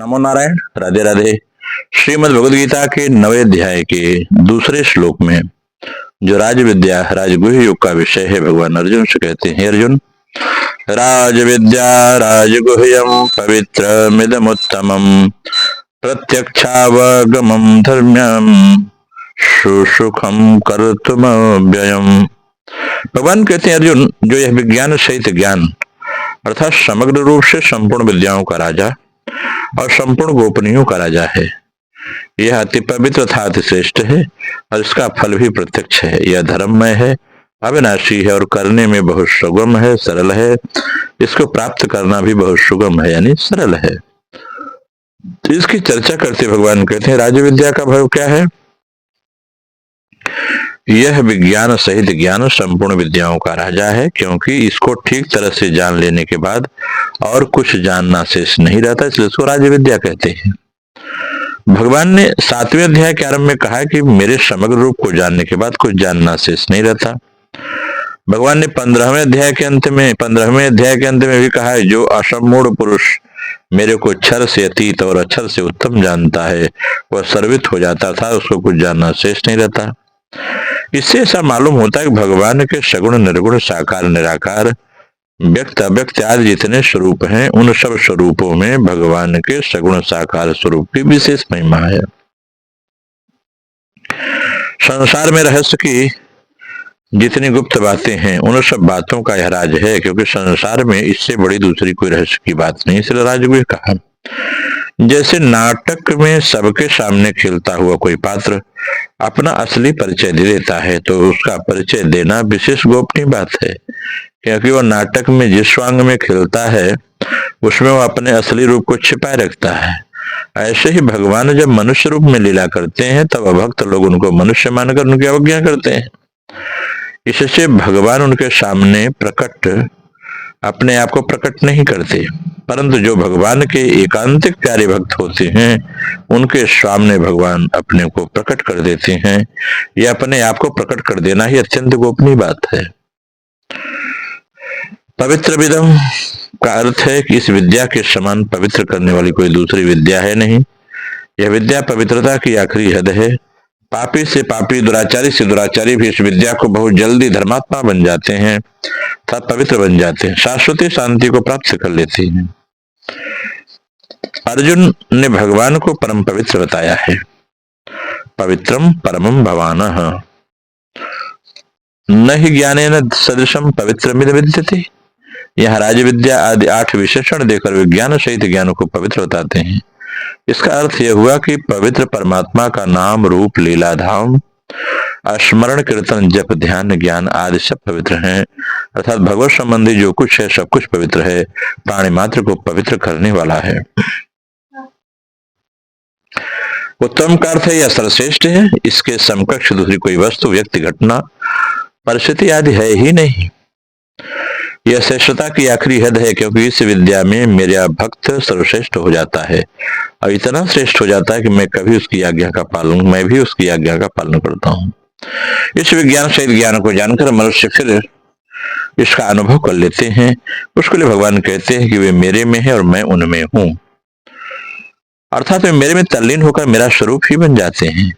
नमो नारायण। राधे राधे। श्रीमद् भगवद गीता के 9वें अध्याय के दूसरे श्लोक में जो राज विद्या राजगुह्य योग का विषय है, भगवान अर्जुन से कहते हैं, अर्जुन, राज विद्या राजगुह्यम पवित्रमिदमुत्तमम् प्रत्यक्षावगमम् धर्म्यम् सुसुखम कर्तुमव्ययम्। भगवान कहते हैं, अर्जुन, जो यह विज्ञान सहित ज्ञान अर्थात समग्र रूप से संपूर्ण विद्याओं का राजा और संपूर्ण गोपनीयों का राजा है, यह अति पवित्र तथा अति श्रेष्ठ है और इसका फल भी प्रत्यक्ष है। यह धर्ममय है, अविनाशी है और करने में बहुत सुगम है, सरल है। इसको प्राप्त करना भी बहुत सुगम है, यानी सरल है। तो इसकी चर्चा करते भगवान कहते हैं, राज विद्या का भाव क्या है? यह विज्ञान सहित ज्ञान संपूर्ण विद्याओं का राजा है, क्योंकि इसको ठीक तरह से जान लेने के बाद और कुछ जानना शेष नहीं रहता, इसलिए इसको राज विद्या कहते हैं। भगवान ने 7वें अध्याय के आरंभ में कहा कि मेरे समग्र रूप को जानने के बाद कुछ जानना शेष नहीं रहता। भगवान ने 15वें अध्याय के अंत में भी कहा है, जो असमूढ़ पुरुष मेरे को क्षर से अतीत और अक्षर से उत्तम जानता है, वह सर्वित हो जाता था, उसको कुछ जानना शेष नहीं रहता। इससे ऐसा मालूम होता है कि भगवान के सगुण निर्गुण साकार निराकार व्यक्त अव्यक्त आदि जितने स्वरूप हैं, उन सब स्वरूपों में भगवान के सगुण साकार स्वरूप की विशेष महिमा है। संसार में रहस्य की जितनी गुप्त बातें हैं, उन सब बातों का यह राज है, क्योंकि संसार में इससे बड़ी दूसरी कोई रहस्य की बात नहीं, इसलिए राजगुह्य कहा। जैसे नाटक में सबके सामने खेलता हुआ कोई पात्र अपना असली परिचय दे देता है, तो उसका परिचय देना विशेष गोपनीय बात है, क्योंकि वह नाटक में जिस स्वांग में खेलता है उसमें वह अपने असली रूप को छिपाए रखता है। ऐसे ही भगवान जब मनुष्य रूप में लीला करते हैं, तब अभक्त लोग उनको मनुष्य मानकर उनकी अवज्ञा करते हैं। इससे भगवान उनके सामने अपने आप को प्रकट नहीं करते, परंतु जो भगवान के एकांतिक प्यारे भक्त होते हैं, उनके सामने भगवान अपने को प्रकट कर देते हैं। यह अपने आप को प्रकट कर देना ही अत्यंत गोपनीय बात है। पवित्र विदम का अर्थ है कि इस विद्या के समान पवित्र करने वाली कोई दूसरी विद्या है नहीं। यह विद्या पवित्रता की आखिरी हद है। पापी से पापी, दुराचारी से दुराचारी भी इस विद्या को बहुत जल्दी धर्मात्मा बन जाते हैं तथा पवित्र बन जाते हैं, शाश्वती शांति को प्राप्त कर लेते हैं। अर्जुन ने भगवान को परम पवित्र बताया है। पवित्रम परमम भवानः न ही ज्ञानेन सदृशम पवित्रमिद विद्यते। यह राज विद्या आदि 8 विशेषण देकर विज्ञान सहित ज्ञान को पवित्र बताते हैं। इसका अर्थ यह हुआ कि पवित्र परमात्मा का नाम, रूप, लीला, धाम, स्मरण, कीर्तन, जप, ध्यान, ज्ञान आदि सब पवित्र हैं। अर्थात भगवत संबंधी जो कुछ है सब कुछ पवित्र है, प्राणी मात्र को पवित्र करने वाला है। उत्तम का अर्थ है यह सर्वश्रेष्ठ है। इसके समकक्ष दूसरी कोई वस्तु, व्यक्ति, घटना, परिस्थिति आदि है ही नहीं। यह श्रेष्ठता की आखिरी हद है, क्योंकि इस विद्या में मेरा भक्त सर्वश्रेष्ठ हो जाता है और इतना श्रेष्ठ हो जाता है कि मैं भी उसकी आज्ञा का पालन करता हूँ। इस विज्ञान सहित ज्ञान को जानकर मनुष्य फिर इसका अनुभव कर लेते हैं। उसके लिए भगवान कहते हैं कि वे मेरे में है और मैं उनमें हूँ, अर्थात वे मेरे में तल्लीन होकर मेरा स्वरूप ही बन जाते हैं।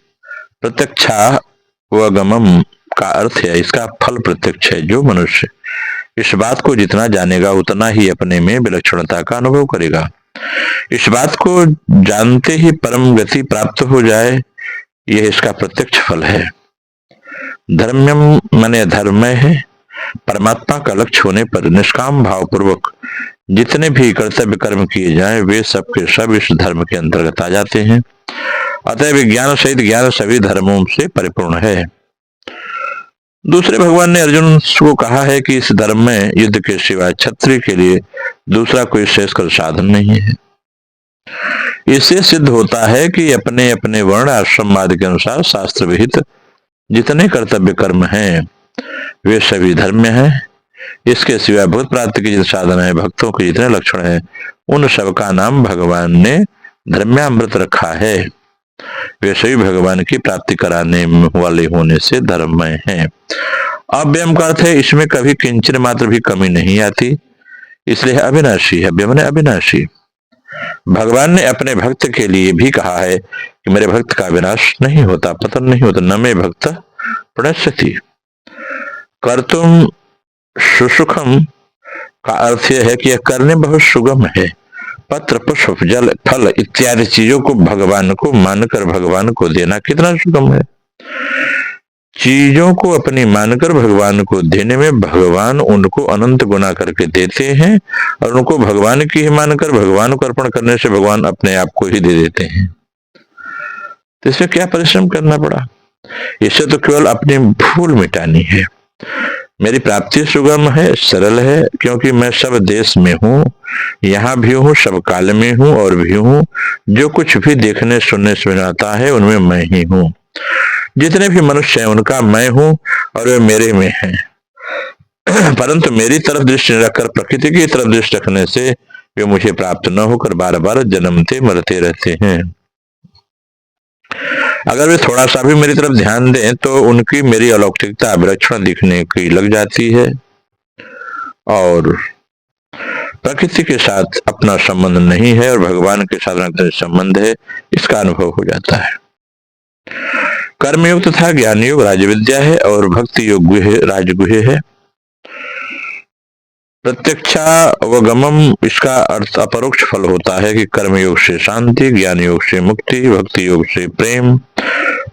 प्रत्यक्षावगमम का अर्थ है इसका फल प्रत्यक्ष है। जो मनुष्य इस बात को जितना जानेगा उतना ही अपने में विलक्षणता का अनुभव करेगा। इस बात को जानते ही परम गति प्राप्त हो जाए, यह इसका प्रत्यक्ष फल है। धर्म्यम माने धर्ममय है। परमात्मा का लक्ष्य होने पर निष्काम भाव पूर्वक जितने भी कर्तव्य कर्म किए जाएं, वे सब के सब इस धर्म के अंतर्गत आ जाते हैं। अतः विज्ञान सहित ज्ञान सभी धर्मों से परिपूर्ण है। दूसरे भगवान ने अर्जुन को कहा है कि इस धर्म में युद्ध के सिवाय क्षत्रिय के लिए दूसरा कोई श्रेष्ठ साधन नहीं है। इससे सिद्ध होता है कि अपने अपने वर्ण आश्रम आदि के अनुसार शास्त्र विहित जितने कर्तव्य कर्म हैं वे सभी धर्म हैं। इसके सिवाय भूत प्राप्ति के जितने साधन है, भक्तों के जितने लक्षण हैं, उन सब का नाम भगवान ने धर्म्यामृत रखा है। वे सभी भगवान की प्राप्ति कराने वाले होने से धर्ममय हैं। अव्ययम का अर्थ है इसमें कभी किंचन मात्र भी कमी नहीं आती, इसलिए अविनाशी है। अव्यय माने अविनाशी। भगवान ने अपने भक्त के लिए भी कहा है कि मेरे भक्त का विनाश नहीं होता, पतन नहीं होता। न मे भक्त प्रणश्यति। कर्तुम सुसुखम का अर्थ यह है कि यह करने बहुत सुगम है। पत्र, पुष्प, जल, फल इत्यादि चीजों को भगवान को मानकर भगवान को देना कितना सुगम है। चीजों को अपनी मानकर भगवान को देने में भगवान उनको अनंत गुना करके देते हैं, और उनको भगवान की ही मानकर भगवान को अर्पण करने से भगवान अपने आप को ही दे देते हैं। तो इसमें क्या परिश्रम करना पड़ा? इससे तो केवल अपनी भूल मिटानी है। मेरी प्राप्ति सुगम है, सरल है, क्योंकि मैं सब देश में हूँ, यहाँ भी हूँ, सब काल में हूँ और भी हूँ। जो कुछ भी देखने सुनने सुनाता है उनमें मैं ही हूँ। जितने भी मनुष्य हैं उनका मैं हूँ और वे मेरे में हैं। परंतु मेरी तरफ दृष्टि रखकर प्रकृति की तरफ दृष्टि रखने से वे मुझे प्राप्त न होकर बार बार जन्मते मरते रहते हैं। अगर वे थोड़ा सा भी मेरी तरफ ध्यान दें तो उनकी मेरी अलौकिकता विलक्षण दिखने की लग जाती है, और प्रकृति के साथ अपना संबंध नहीं है और भगवान के साथ संबंध है, इसका अनुभव हो जाता है। कर्मयोग तथा ज्ञान योग राजविद्या है और भक्ति योग राजगुह्य है। प्रत्यक्षावगमम इसका अर्थ अपरोक्ष फल होता है कि कर्मयोग से शांति, ज्ञान योग से मुक्ति, भक्ति योग से प्रेम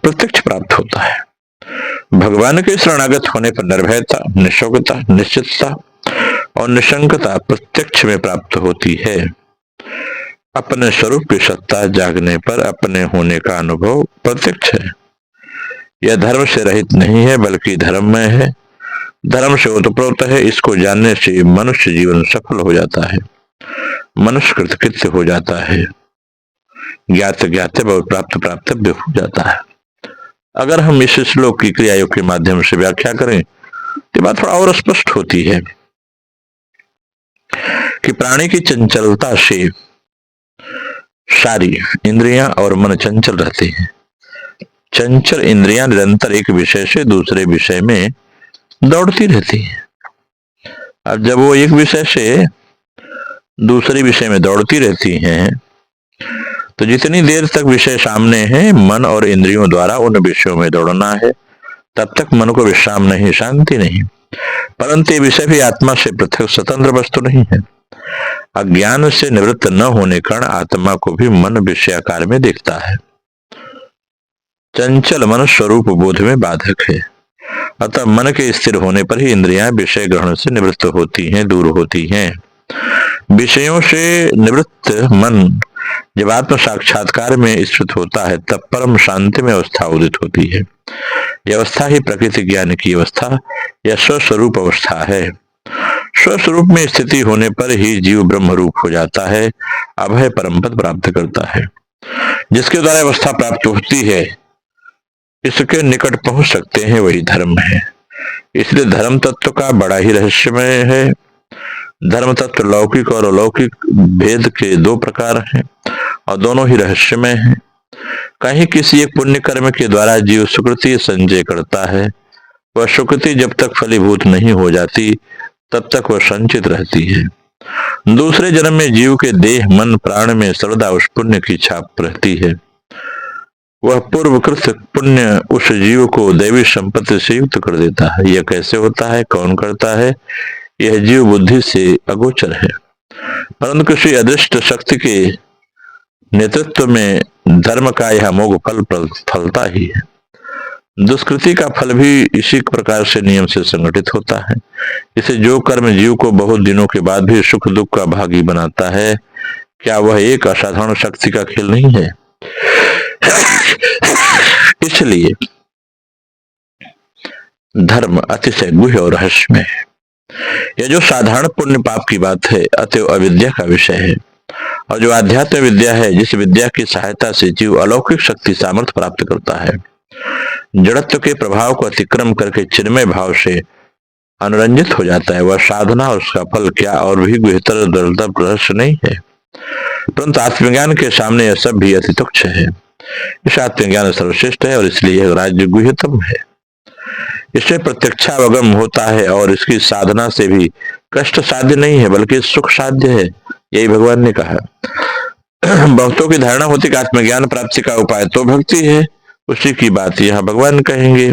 प्रत्यक्ष प्राप्त होता है। भगवान के शरणागत होने पर निर्भयता, निशोकता, निश्चितता और निशंकता प्रत्यक्ष में प्राप्त होती है। अपने स्वरूप की सत्ता जागने पर अपने होने का अनुभव प्रत्यक्ष है। यह धर्म से रहित नहीं है बल्कि धर्ममय है, धर्म से ओतप्रोत है। इसको जानने से मनुष्य जीवन सफल हो जाता है, मनुष्य कृतकृत्य हो जाता है, ज्ञात ज्ञातव्य और प्राप्त प्राप्तव्य हो जाता है। अगर हम इस श्लोक की क्रियायोग के माध्यम से व्याख्या करें तो बात थोड़ा और स्पष्ट होती है कि प्राणी की चंचलता से सारी इंद्रियां और मन चंचल रहते हैं। चंचल इंद्रियां निरंतर एक विषय से दूसरे विषय में दौड़ती रहती हैं। अब जब वो एक विषय से दूसरे विषय में दौड़ती रहती हैं तो जितनी देर तक विषय सामने है मन और इंद्रियों द्वारा उन विषयों में दौड़ना है, तब तक मन को विश्राम नहीं, शांति नहीं। परंतु ये विषय भी आत्मा से पृथक स्वतंत्र वस्तु नहीं है। अज्ञान से निवृत्त न होने कारण आत्मा को भी मन विषयाकार में देखता है। चंचल मन स्वरूप बोध में बाधक है, अतः मन के स्थिर होने पर ही इंद्रियां विषय ग्रहण से निवृत्त होती हैं, दूर होती हैं। विषयों से निवृत्त मन जब आत्म साक्षात्कार में स्थित होता है तब परम शांति में अवस्था उदित होती है। यह अवस्था ही प्रकृति ज्ञान की अवस्था या स्वस्वरूप अवस्था है। स्वस्वरूप में स्थिति होने पर ही जीव ब्रह्म रूप हो जाता है, अभय परम पद प्राप्त करता है। जिसके द्वारा अवस्था प्राप्त होती है, इसके निकट पहुंच सकते हैं, वही धर्म है। इसलिए धर्म तत्व का बड़ा ही रहस्यमय है। धर्म तत्व लौकिक और अलौकिक भेद के दो प्रकार हैं और दोनों ही रहस्यमय हैं। कहीं किसी एक पुण्य कर्म के द्वारा जीव सुकृति संचय करता है, वह सुकृति जब तक फलीभूत नहीं हो जाती तब तक वह संचित रहती है। दूसरे जन्म में जीव के देह मन प्राण में सर्वदा उस पुण्य की छाप रहती है। वह पूर्वकृत पुण्य उस जीव को दैवी संपत्ति से युक्त कर देता है। यह कैसे होता है, कौन करता है, यह जीव बुद्धि से अगोचर है। परंतु किसी अदृष्ट शक्ति के नेतृत्व में धर्म का यह अमोघ फल फलता ही है। दुष्कृति का फल भी इसी प्रकार से नियम से संगठित होता है। इसे जो कर्म जीव को बहुत दिनों के बाद भी सुख दुख का भागी बनाता है, क्या वह एक असाधारण शक्ति का खेल नहीं है? इसलिए धर्म अतिशय गुह्य और रहस्यमय है। यह जो साधारण पुण्य पाप की बात है अतएव अविद्या का विषय है, और जो आध्यात्म विद्या है जिस विद्या की सहायता से जीव अलौकिक शक्ति सामर्थ्य प्राप्त करता है, जड़त्व के प्रभाव को अतिक्रम करके चिन्मय भाव से अनुरंजित हो जाता है, वह साधना और उसका फल क्या और भी बेहतर दुर्लभ रहस्य नहीं है। परंतु आत्मज्ञान के सामने यह सब भी अति तुच्छ है। इस आत्मज्ञान सर्वश्रेष्ठ है और इसलिए यह राज्य गुह्यतम है। इससे प्रत्यक्षावगम होता है और इसकी साधना से भी कष्ट साध्य नहीं है बल्कि सुख साध्य है। यही भगवान ने कहा, भक्तों की धारणा होती कि आत्मज्ञान प्राप्ति का उपाय तो भक्ति है। उसी की बात यहाँ भगवान कहेंगे।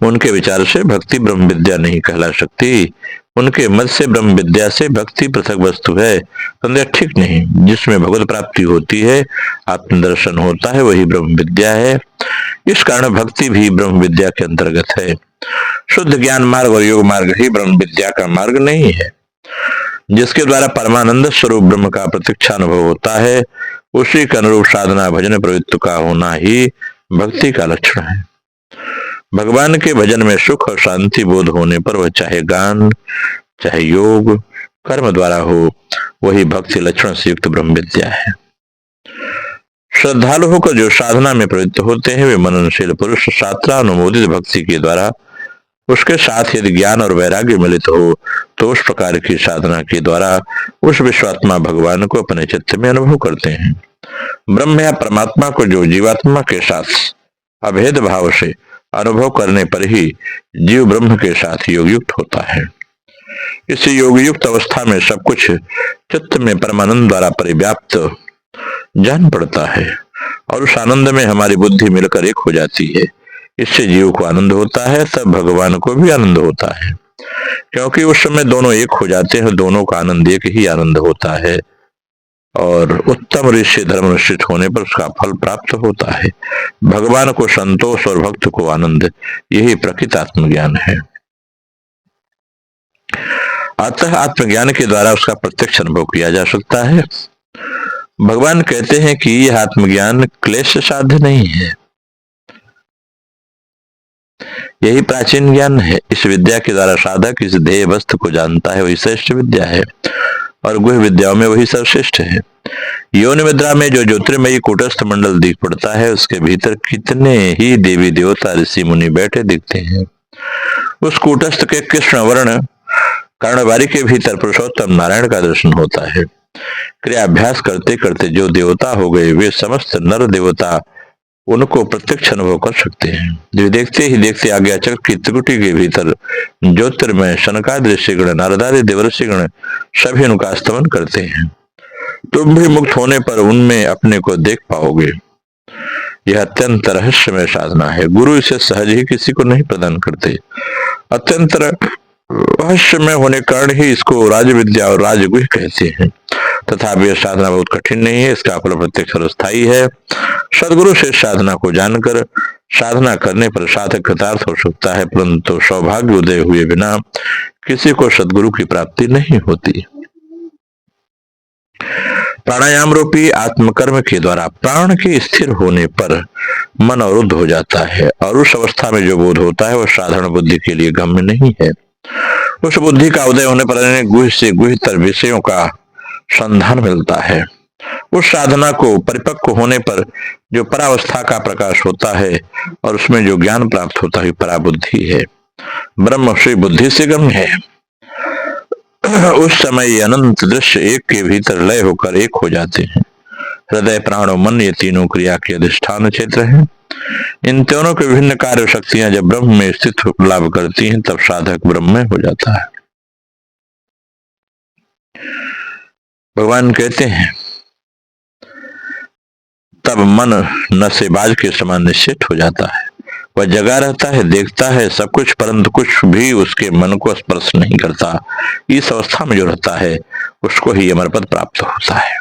उनके विचार से भक्ति ब्रह्म विद्या नहीं कहला सकती। उनके मत से ब्रह्म विद्या से भक्ति पृथक वस्तु है, संदेह ठीक नहीं। जिसमें भगवत प्राप्ति होती है, आत्मदर्शन होता है, वही ब्रह्म विद्या है। इस कारण भक्ति भी ब्रह्म विद्या के अंतर्गत है। शुद्ध ज्ञान मार्ग और योग मार्ग ही ब्रह्म विद्या का मार्ग नहीं है। जिसके द्वारा परमानंद स्वरूप ब्रह्म का प्रत्यक्ष अनुभव होता है, उसी के अनुरूप साधना भजन प्रवृत्ति का होना ही भक्ति का लक्षण है। भगवान के भजन में सुख और शांति बोध होने पर वह चाहे गान चाहे योग कर्म द्वारा हो, वही भक्ति लक्षण से युक्त ब्रह्म विद्या है। श्रद्धालु होकर जो साधना में प्रवृत्त होते हैं, वे मननशील पुरुष शास्त्रानुमोदित भक्ति के द्वारा उसके साथ यदि ज्ञान और वैराग्य मिलित हो, तो उस प्रकार की साधना के द्वारा उस विश्वात्मा भगवान को अपने चित्त में अनुभव करते हैं। ब्रह्म या परमात्मा को जो जीवात्मा के साथ अभेद भाव से अनुभव करने पर ही जीव ब्रह्म के साथ योग युक्त होता है। इस योग युक्त अवस्था में सब कुछ चित्त में परमानंद द्वारा परिव्याप्त जान पड़ता है और उस आनंद में हमारी बुद्धि मिलकर एक हो जाती है। इससे जीव को आनंद होता है, तब भगवान को भी आनंद होता है, क्योंकि उस समय दोनों एक हो जाते हैं। दोनों का आनंद एक ही आनंद होता है और उत्तम ऋषि धर्म निश्चित होने पर उसका फल प्राप्त होता है। भगवान को संतोष और भक्त को आनंद, यही प्रकृत आत्मज्ञान है। अतः आत्मज्ञान के द्वारा उसका प्रत्यक्ष अनुभव किया जा सकता है। भगवान कहते हैं कि यह आत्मज्ञान क्लेश साध्य नहीं है, यही प्राचीन ज्ञान है। इस विद्या के द्वारा साधक इस ध्येय वस्तु को जानता है, वही श्रेष्ठ विद्या है और गुह विद्याओं में वही सर्वश्रेष्ठ है। योनि मुद्रा में जो ज्योतिर्मयी कूटस्थ मंडल दिख पड़ता है, उसके भीतर कितने ही देवी देवता ऋषि मुनि बैठे दिखते हैं। उस कूटस्थ के कृष्ण वर्ण कर्णबारी के भीतर पुरुषोत्तम नारायण का दर्शन होता है। क्रिया अभ्यास करते करते जो देवता हो गए, वे समस्त नर देवता उनको प्रत्यक्ष अनुभव कर सकते हैं। जो देखते ही देखते आज्ञा चक्र की त्रिकुटी के भीतर ज्योतिर्मय शनकादि ऋषिगण नारदादि देवर्षिगण सभी उनका स्तमन करते हैं। तुम भी मुक्त होने पर उनमें अपने को देख पाओगे। यह अत्यंत रहस्यमय साधना है। गुरु इसे सहज ही किसी को नहीं प्रदान करते। अत्यंत रहस्यमय होने कारण ही इसको राजविद्या और राजगुह कहते हैं। तथा यह साधना बहुत कठिन नहीं है, इसका फल प्रत्यक्ष और स्थायी है। सदगुरु से साधना को जानकर साधना करने पर साधक कृतार्थ हो सकता है, परंतु सौभाग्य उदय हुए बिना किसी को सदगुरु की प्राप्ति नहीं होती। प्राणायाम रूपी आत्मकर्म के द्वारा प्राण के स्थिर होने पर मन अवरुद्ध हो जाता है और उस अवस्था में जो बोध होता है वह साधारण बुद्धि के लिए गम्य नहीं है। उस बुद्धि का उदय होने पर अनेक गुह से गुहतर विषयों का संधान मिलता है। उस साधना को परिपक्व होने पर जो परावस्था का प्रकाश होता है और उसमें जो ज्ञान प्राप्त होता है पराबुद्धि है। ब्रह्म श्री बुद्धि से गम्य है। उस समय अनंत दृश्य एक के भीतर लय होकर एक हो जाते हैं। हृदय प्राण और मन ये तीनों क्रिया के अधिष्ठान क्षेत्र हैं। इन तीनों के विभिन्न कार्य शक्तियां जब ब्रह्म में स्थित लाभ करती हैं, तब साधक ब्रह्म में हो जाता है। भगवान कहते हैं तब मन नशेबाज के समान निश्चित हो जाता है। वह जगा रहता है, देखता है सब कुछ, परंतु कुछ भी उसके मन को स्पर्श नहीं करता। इस अवस्था में जो रहता है उसको ही अमर पद प्राप्त होता है।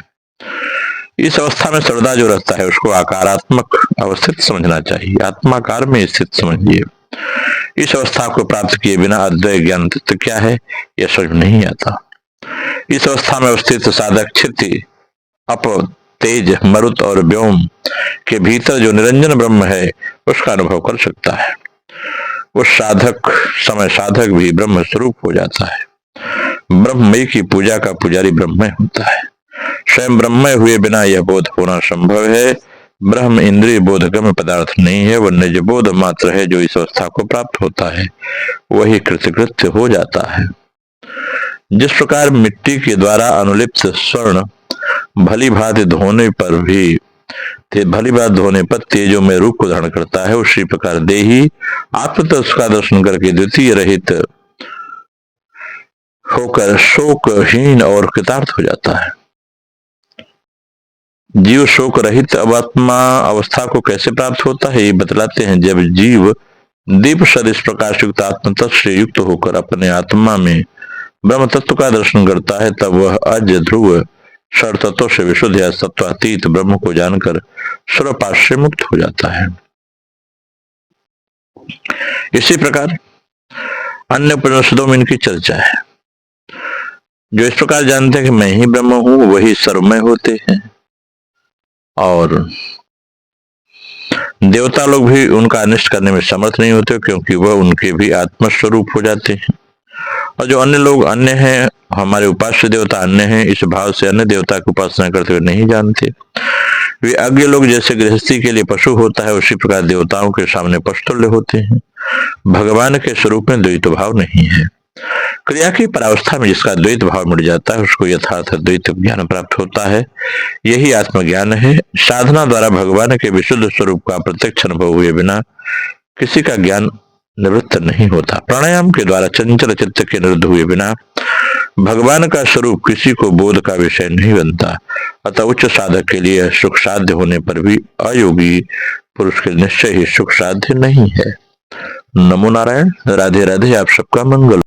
इस अवस्था में सर्वदा जो रहता है उसको आकारात्मक अवस्थित समझना चाहिए। आत्माकार में स्थित समझिए। इस अवस्था को प्राप्त किए बिना अद्वैत ज्ञान तत्व क्या है यह समझ नहीं आता। इस अवस्था में अवस्थित साधक क्षिति अप तेज मरुत और व्योम के भीतर जो निरंजन ब्रह्म है उसका अनुभव कर सकता है। उस साधक समय साधक भी ब्रह्म स्वरूप हो जाता है। ब्रह्ममय की पूजा का पुजारी ब्रह्ममय होता है। स्वयं ब्रह्ममय हुए बिना यह बोध होना संभव है। ब्रह्म इंद्रिय बोधगम्य पदार्थ नहीं है, वह निज बोध मात्र है। जो इस अवस्था को प्राप्त होता है वही कृतकृत्य हो जाता है। जिस प्रकार मिट्टी के द्वारा अनुलिप्त स्वर्ण भली भांति धोने पर तेजों में रूप को धारण करता है, उसी प्रकार देही आत्मतत्व का दर्शन करके द्वितीय रहित होकर शोकहीन और कृतार्थ हो जाता है। जीव शोक रहित अवात्मा अवस्था को कैसे प्राप्त होता है, ये बतलाते हैं। जब जीव दीप सदृश प्रकाश युक्त आत्म तत्व से युक्त होकर अपने आत्मा में ब्रह्म तत्व का दर्शन करता है, तब वह अज ध्रुव षड तत्व से विशुद्ध या तत्वातीत ब्रह्म को जानकर स्वपाश से मुक्त हो जाता है। इसी प्रकार अन्य उपनिषदों में इनकी चर्चा है। जो इस प्रकार जानते हैं कि मैं ही ब्रह्म हूं, वही सर्वमय होते हैं, और देवता लोग भी उनका अनिष्ट करने में समर्थ नहीं होते, क्योंकि वह उनके भी आत्मस्वरूप हो जाते हैं। और जो अन्य लोग अन्य हैं, हमारे उपास्य देवता अन्य हैं, इस भाव से अन्य देवता की उपासना करते हुए नहीं जानते। वे अज्ञ लोग जैसे गृहस्थी के लिए पशु होता है, उसी प्रकार देवताओं के सामने पशुतुल्य होते हैं। भगवान के स्वरूप में द्वैत भाव नहीं है। क्रिया की परावस्था में जिसका द्वैत भाव मिट जाता है, उसको यथार्थ द्वैत ज्ञान प्राप्त होता है। यही आत्मज्ञान है। साधना द्वारा भगवान के विशुद्ध स्वरूप का प्रत्यक्ष अनुभव हुए बिना किसी का ज्ञान निवृत्त नहीं होता। प्राणायाम के द्वारा चंचल चित्त के निरुद्ध हुए बिना भगवान का स्वरूप किसी को बोध का विषय नहीं बनता। अतः उच्च साधक के लिए सुख साध्य होने पर भी अयोगी पुरुष के निश्चय ही सुख साध्य नहीं है। नमो नारायण। राधे राधे। आप सबका मंगल।